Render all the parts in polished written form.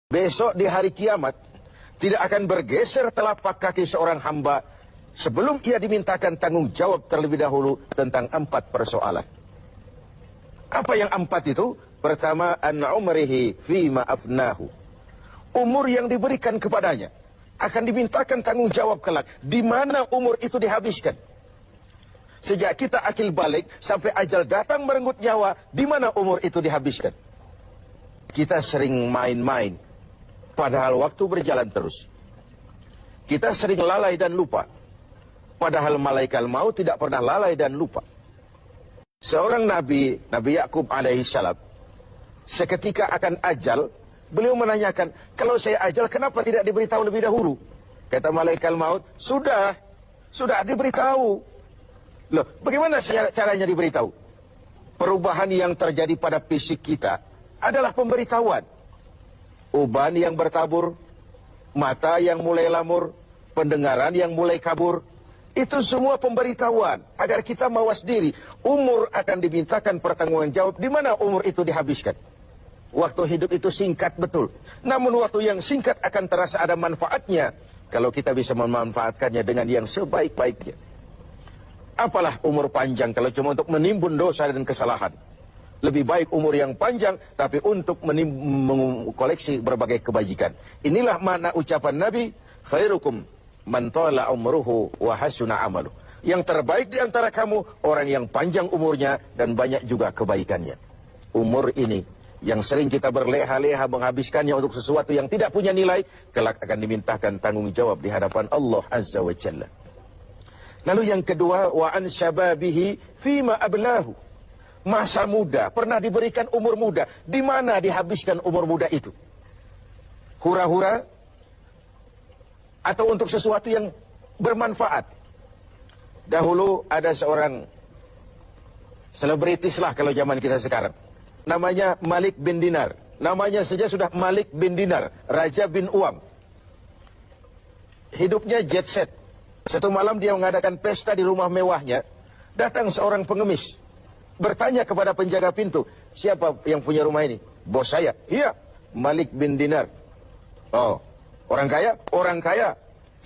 Besok di hari kiamat, tidak akan bergeser telapak kaki seorang hamba sebelum ia dimintakan tanggung jawab terlebih dahulu tentang 4 persoalan. Apa yang 4 itu? Pertama, an umrihi fima afnahu. Umur yang diberikan kepadanya akan dimintakan tanggung jawab kelak. Di mana umur itu dihabiskan? Sejak kita akil balik sampai ajal datang merenggut nyawa, di mana umur itu dihabiskan? Kita sering main-main, padahal waktu berjalan terus. Kita sering lalai dan lupa, padahal malaikat maut tidak pernah lalai dan lupa. Seorang Nabi Yakub alaihissalam, seketika akan ajal, beliau menanyakan, kalau saya ajal kenapa tidak diberitahu lebih dahulu? Kata malaikat maut, sudah diberitahu. Loh, bagaimana caranya diberitahu? Perubahan yang terjadi pada fisik kita adalah pemberitahuan. Uban yang bertabur, mata yang mulai lamur, pendengaran yang mulai kabur, itu semua pemberitahuan agar kita mawas diri. Umur akan dimintakan pertanggungan jawab. Di mana umur itu dihabiskan? Waktu hidup itu singkat betul, namun waktu yang singkat akan terasa ada manfaatnya kalau kita bisa memanfaatkannya dengan yang sebaik-baiknya. Apalah umur panjang kalau cuma untuk menimbun dosa dan kesalahan. Lebih baik umur yang panjang tapi untuk mengkoleksi berbagai kebajikan. Inilah makna ucapan Nabi, khairukum man tala umruhu wa hasuna amalu. Yang terbaik di antara kamu orang yang panjang umurnya dan banyak juga kebaikannya. Umur ini yang sering kita berleha-leha menghabiskannya untuk sesuatu yang tidak punya nilai, kelak akan dimintakan tanggung jawab di hadapan Allah Azza wa Jalla. Lalu yang kedua, wa an syababihi fima ablahu. Masa muda, pernah diberikan umur muda. Di mana dihabiskan umur muda itu? Hura-hura atau untuk sesuatu yang bermanfaat? Dahulu ada seorang selebritis lah kalau zaman kita sekarang. Namanya Malik bin Dinar. Namanya saja sudah Malik bin Dinar, Raja bin Uam. Hidupnya jet set. Satu malam dia mengadakan pesta di rumah mewahnya. Datang seorang pengemis, bertanya kepada penjaga pintu, siapa yang punya rumah ini? Bos saya. Iya, Malik bin Dinar. Oh, orang kaya? Orang kaya.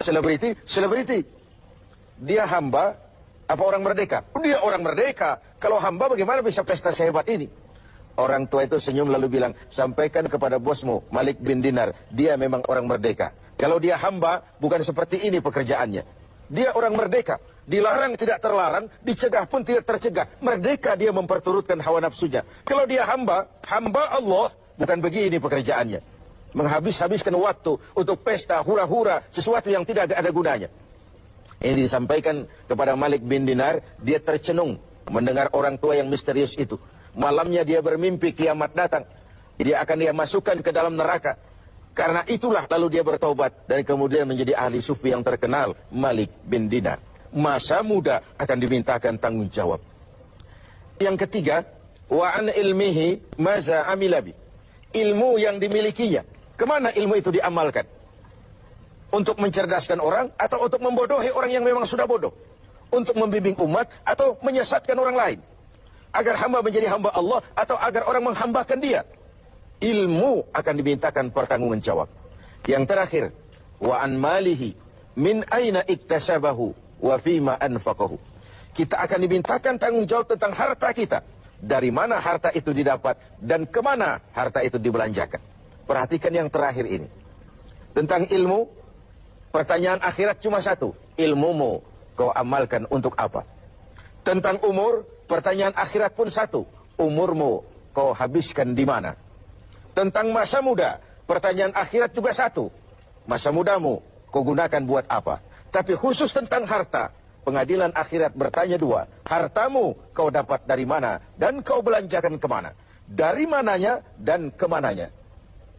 Selebriti? Selebriti. Dia hamba apa orang merdeka? Dia orang merdeka. Kalau hamba bagaimana bisa pesta sehebat ini? Orang tua itu senyum lalu bilang, sampaikan kepada bosmu Malik bin Dinar, dia memang orang merdeka. Kalau dia hamba, bukan seperti ini pekerjaannya. Dia orang merdeka, dilarang tidak terlarang, dicegah pun tidak tercegah. Merdeka dia memperturutkan hawa nafsunya. Kalau dia hamba Allah, bukan begini pekerjaannya. Menghabiskan waktu untuk pesta, hura-hura, sesuatu yang tidak ada gunanya. Ini disampaikan kepada Malik bin Dinar, dia tercenung mendengar orang tua yang misterius itu. Malamnya dia bermimpi kiamat datang. Dia masukkan ke dalam neraka. Karena itulah lalu dia bertaubat dan kemudian menjadi ahli sufi yang terkenal, Malik bin Dinar. Masa muda akan dimintakan tanggung jawab. Yang ketiga, wa an ilmihi maza amilabi. Ilmu yang dimilikinya, kemana ilmu itu diamalkan? Untuk mencerdaskan orang atau untuk membodohi orang yang memang sudah bodoh? Untuk membimbing umat atau menyesatkan orang lain? Agar hamba menjadi hamba Allah atau agar orang menghambakan dia? Ilmu akan dimintakan pertanggungan jawab. Yang terakhir, wa an malihi min aina iktasabahu wa fima anfaqahu. Kita akan dimintakan tanggung jawab tentang harta kita. Dari mana harta itu didapat dan kemana harta itu dibelanjakan. Perhatikan yang terakhir ini. Tentang ilmu, pertanyaan akhirat cuma satu. Ilmumu kau amalkan untuk apa? Tentang umur, pertanyaan akhirat pun satu. Umurmu kau habiskan di mana? Tentang masa muda, pertanyaan akhirat juga satu. Masa mudamu kau gunakan buat apa? Tapi khusus tentang harta, pengadilan akhirat bertanya dua. Hartamu kau dapat dari mana dan kau belanjakan kemana? Dari mananya dan kemananya?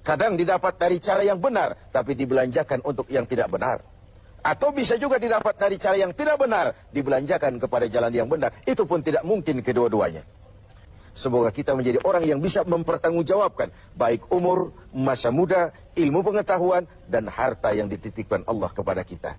Kadang didapat dari cara yang benar, tapi dibelanjakan untuk yang tidak benar. Atau bisa juga didapat dari cara yang tidak benar, dibelanjakan kepada jalan yang benar. Itu pun tidak mungkin kedua-duanya. Semoga kita menjadi orang yang bisa mempertanggungjawabkan baik umur, masa muda, ilmu pengetahuan, dan harta yang dititipkan Allah kepada kita.